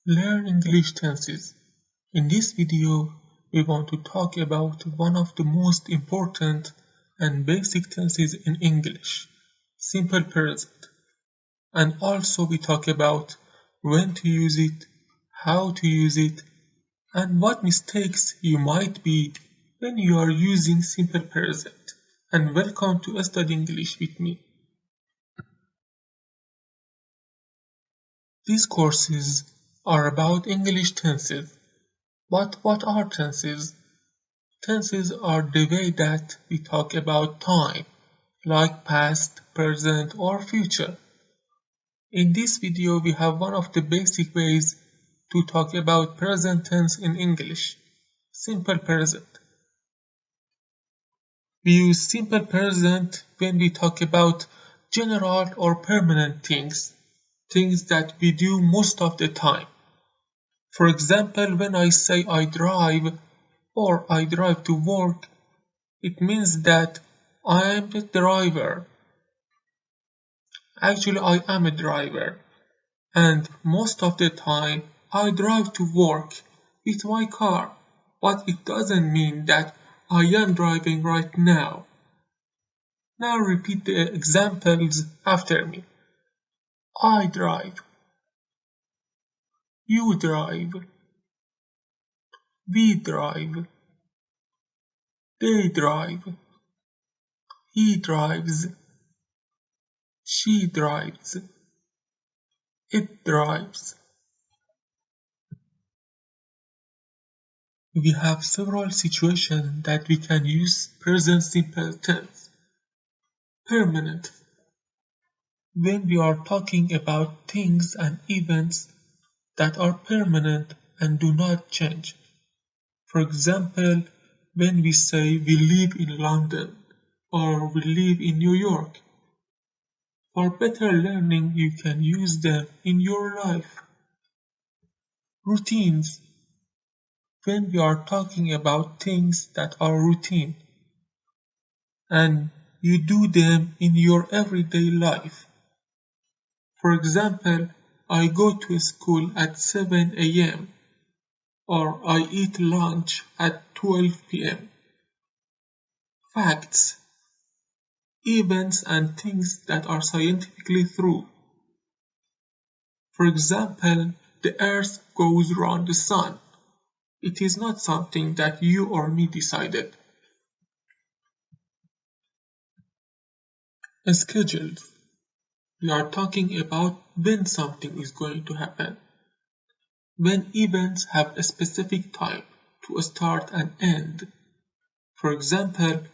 Learn English tenses. In this video, we want to talk about one of the most important and basic tenses in English, simple present. And also we talk about when to use it, how to use it, and what mistakes you might be when you are using simple present. And welcome to Study English with me. These courses are about English tenses. But what are tenses? Tenses are the way that we talk about time, like past, present, or future. In this video, we have one of the basic ways to talk about present tense in English, simple present. We use simple present when we talk about general or permanent things, things that we do most of the time. For example, when I say I drive or I drive to work, it means that I am the driver. Actually, I am a driver, and most of the time I drive to work with my car, but it doesn't mean that I am driving right now. Now repeat the examples after me. I drive. You drive. We drive. They drive. He drives. She drives. It drives. We have several situations that we can use present simple tense. Permanent. When we are talking about things and events that are permanent and do not change. For example, when we say we live in London or we live in New York. For better learning, you can use them in your life. Routines. When we are talking about things that are routine and you do them in your everyday life. For example, I go to school at 7 a.m. or I eat lunch at 12 p.m. Facts. Events and things that are scientifically true. For example, the earth goes around the sun. It is not something that you or me decided. Scheduled. We are talking about when something is going to happen. When events have a specific time to start and end. For example,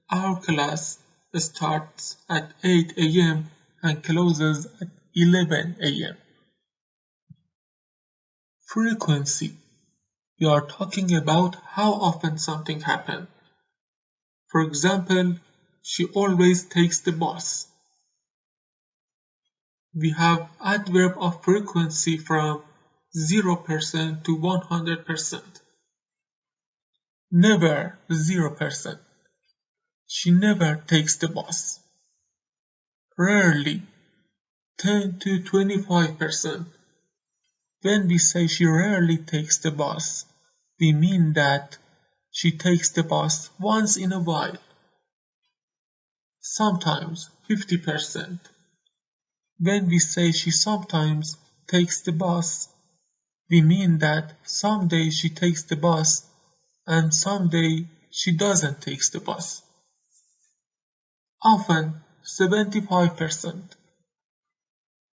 our class starts at 8 a.m. and closes at 11 a.m. Frequency. We are talking about how often something happens. For example, she always takes the bus. We have adverb of frequency from 0% to 100%. Never 0%. She never takes the bus. Rarely 10 to 25%. When we say she rarely takes the bus, we mean that she takes the bus once in a while. Sometimes 50%. When we say she sometimes takes the bus, we mean that some days she takes the bus and some day she doesn't take the bus. Often 75%.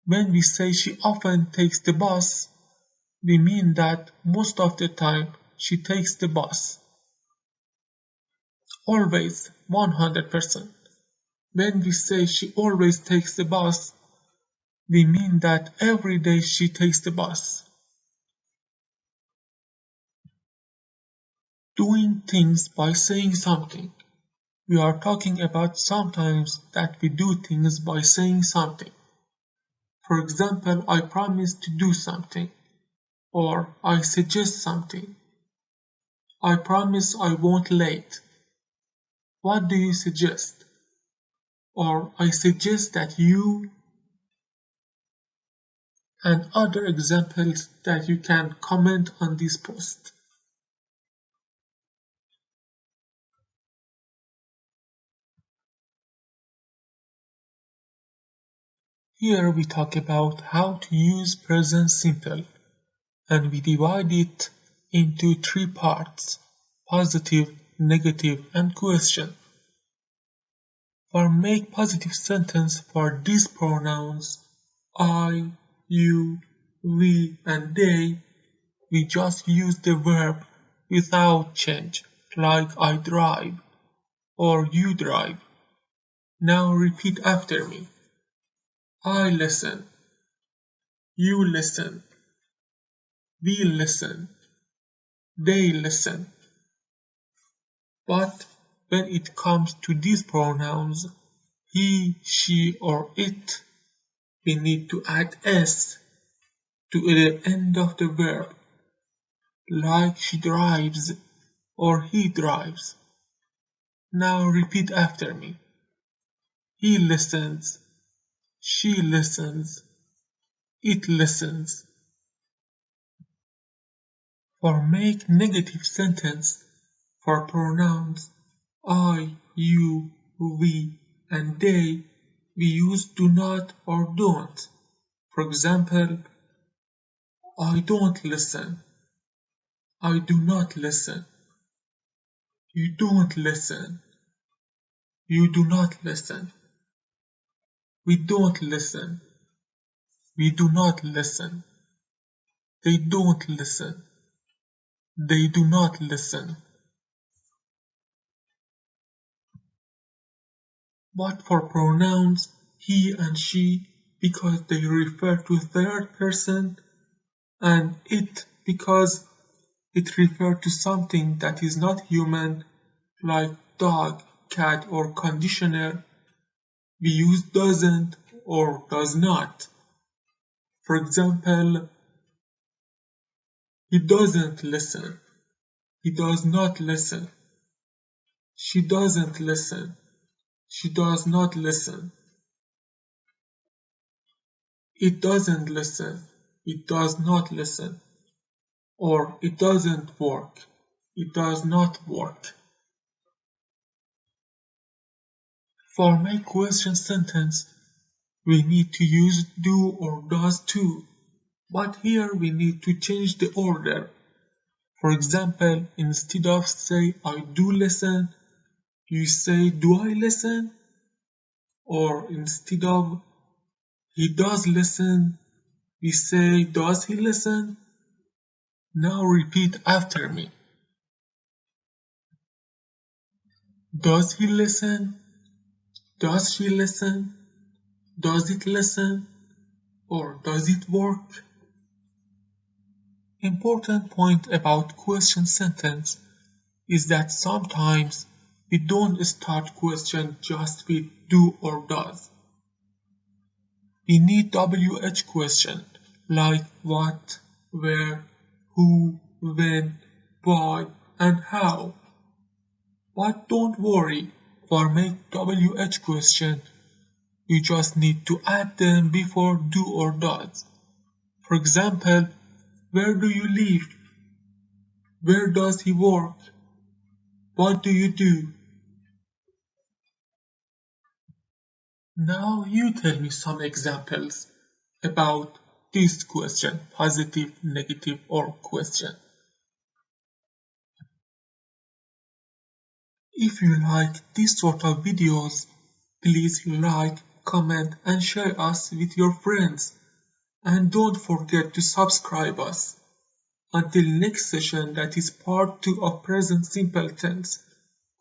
When we say she often takes the bus, we mean that most of the time she takes the bus. Always 100%. When we say she always takes the bus, we mean that every day she takes the bus. Doing things by saying something. We are talking about sometimes that we do things by saying something. For example, I promise to do something, or I suggest something. I promise I won't late. What do you suggest? Or I suggest that you. and other examples that you can comment on this post. Here we talk about how to use present simple, and we divide it into three parts: positive, negative, and question. For make positive sentence for these pronouns I, you, we, and they, we just use the verb without change, like I drive or you drive. Now repeat after me. I listen. You listen. We listen. They listen. But when it comes to these pronouns, he, she, or it, we need to add s to the end of the verb, like she drives or he drives. Now repeat after me. He listens. She listens. It listens. For make negative sentence for pronouns I, you, we, and they, we use do not or don't. For example, I don't listen. I do not listen. You don't listen. You do not listen. We don't listen. We do not listen. They don't listen. They do not listen. But for pronouns he and she, because they refer to third person, and it because it refers to something that is not human, like dog, cat, or conditioner, we use doesn't or does not. For example, he doesn't listen. He does not listen. She doesn't listen. She does not listen. It doesn't listen. It does not listen. Or it doesn't work. It does not work. For my question sentence, we need to use do or does too, but here we need to change the order. For example, instead of say I do listen, you say do I listen? Or instead of he does listen, we say does he listen? Now repeat after me. Does he listen? Does she listen? Does it listen? Or does it work? Important point about question sentence is that sometimes we don't start question just with do or does. We need WH question like what, where, who, when, why, and how. But don't worry, for make WH question, you just need to add them before do or does. For example, where do you live? Where does he work? What do you do? Now you tell me some examples about this question, positive, negative, or question. If you like this sort of videos, please like, comment, and share us with your friends. And don't forget to subscribe us. Until next session, that is part 2 of present simple tense.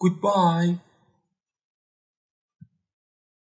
Goodbye.